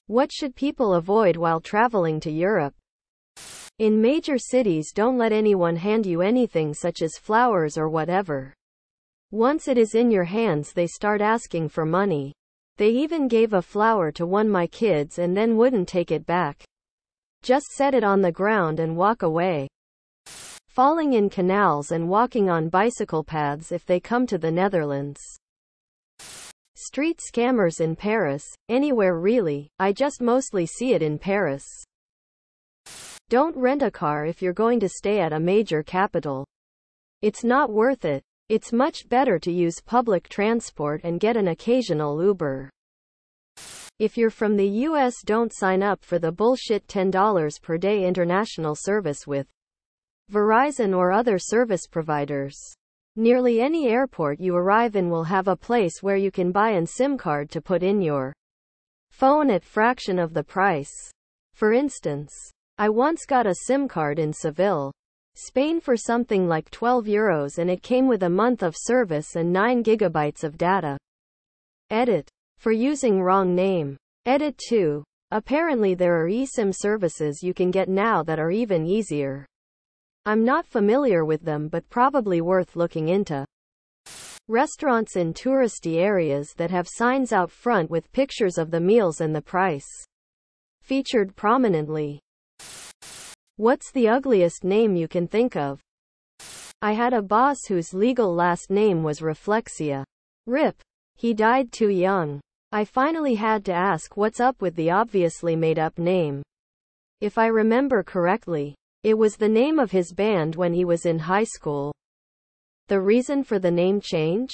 What should people avoid while traveling to Europe? In major cities, don't let anyone hand you anything such as flowers or whatever. Once it is in your hands, they start asking for money. They even gave a flower to one of my kids and then wouldn't take it back. Just set it on the ground and walk away. Falling in canals and walking on bicycle paths if they come to the Netherlands. Street scammers in Paris, anywhere really, I just mostly see it in Paris. Don't rent a car if you're going to stay at a major capital. It's not worth it. It's much better to use public transport and get an occasional Uber. If you're from the US, don't sign up for the bullshit $10 per day international service with Verizon or other service providers. Nearly any airport you arrive in will have a place where you can buy a SIM card to put in your phone at fraction of the price. For instance, I once got a SIM card in Seville, Spain for something like €12 and it came with a month of service and 9 gigabytes of data. Edit. For using wrong name. Edit 2. Apparently there are eSIM services you can get now that are even easier. I'm not familiar with them, but probably worth looking into. Restaurants in touristy areas that have signs out front with pictures of the meals and the price. Featured prominently. What's the ugliest name you can think of? I had a boss whose legal last name was Reflexia. RIP. He died too young. I finally had to ask what's up with the obviously made up name. If I remember correctly, it was the name of his band when he was in high school. The reason for the name change?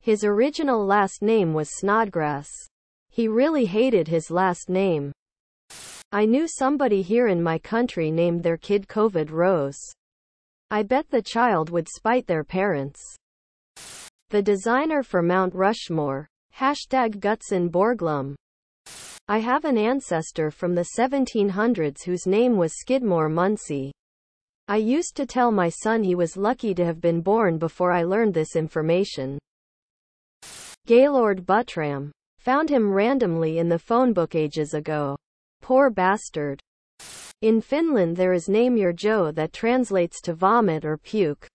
His original last name was Snodgrass. He really hated his last name. I knew somebody here in my country named their kid COVID Rose. I bet the child would spite their parents. The designer for Mount Rushmore. #Gutzon Borglum. I have an ancestor from the 1700s whose name was Skidmore Munsey. I used to tell my son he was lucky to have been born before I learned this information. Gaylord Buttram. Found him randomly in the phone book ages ago. Poor bastard. In Finland there is Name Your Joe that translates to vomit or puke.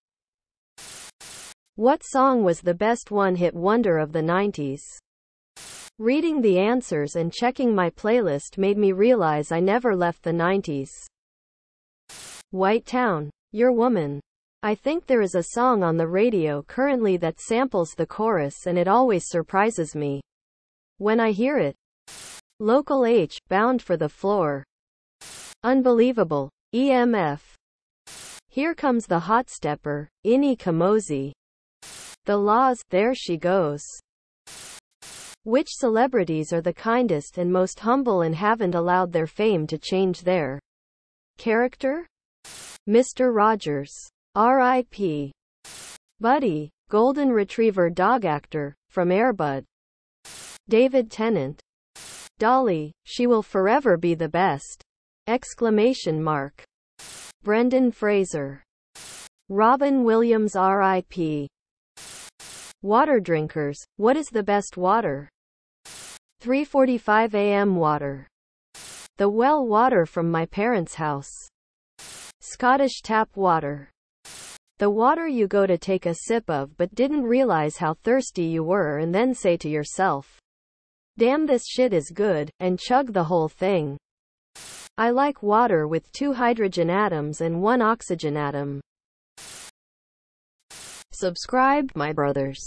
What song was the best one-hit wonder of the 90s? Reading the answers and checking my playlist made me realize I never left the 90s. White Town. Your Woman. I think there is a song on the radio currently that samples the chorus and it always surprises me when I hear it. Local H. Bound for the Floor. Unbelievable. EMF. Here Comes the Hot Stepper. Inni Kamosi. The Laws. There She Goes. Which celebrities are the kindest and most humble and haven't allowed their fame to change their character? Mr. Rogers. R.I.P. Buddy, Golden Retriever dog actor, from Air Bud. David Tennant. Dolly, she will forever be the best! Exclamation mark. Brendan Fraser. Robin Williams R.I.P. Water drinkers, what is the best water? 3:45 a.m. water. The well water from my parents' house. Scottish tap water. The water you go to take a sip of but didn't realize how thirsty you were and then say to yourself, damn, this shit is good, and chug the whole thing. I like water with 2 hydrogen atoms and 1 oxygen atom. Subscribe, my brothers.